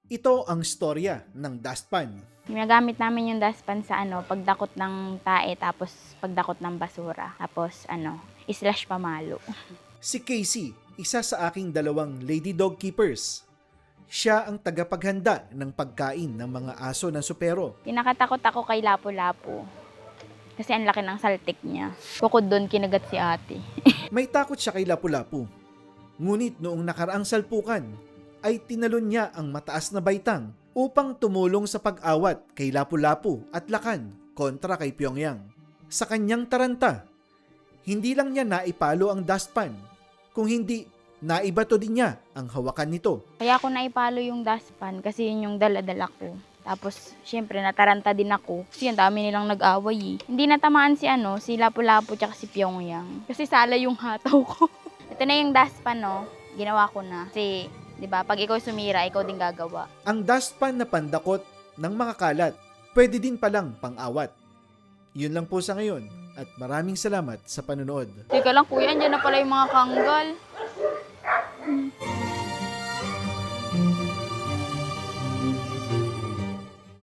Ito ang storya ng dustpan. Ginagamit namin yung dustpan sa pagdakot ng tae tapos pagdakot ng basura. Tapos slash pamalo. Si Casey, isa sa aking 2 lady dog keepers. Siya ang tagapaghanda ng pagkain ng mga aso ng supero. Kinakatakot ako kay Lapu-Lapu. Kasi ang laki ng saltik niya. Bukod doon, kinagat si ate. May takot siya kay Lapu-Lapu. Ngunit noong nakaraang salpukan, ay tinalon niya ang mataas na baitang upang tumulong sa pag-awat kay Lapu-Lapu at Lakan kontra kay Pyongyang. Sa kanyang taranta, hindi lang niya naipalo ang dustpan, kung hindi naibato din niya ang hawakan nito. Kaya ako naipalo yung dustpan kasi yun yung dala-dala ko. Tapos, syempre, nataranta din ako. Kasi ang dami nilang nag-away eh. Hindi natamaan si Lapu-Lapu tsaka si Pyongyang. Kasi sala yung hataw ko. Ito na yung dustpan, no? Ginawa ko na. Kasi, di ba, pag ikaw sumira, ikaw din gagawa. Ang dustpan na pandakot ng mga kalat, pwede din palang pang-awat. Yun lang po sa ngayon at maraming salamat sa panonood. Teka lang, kuya, andyan na pala yung mga kanggal.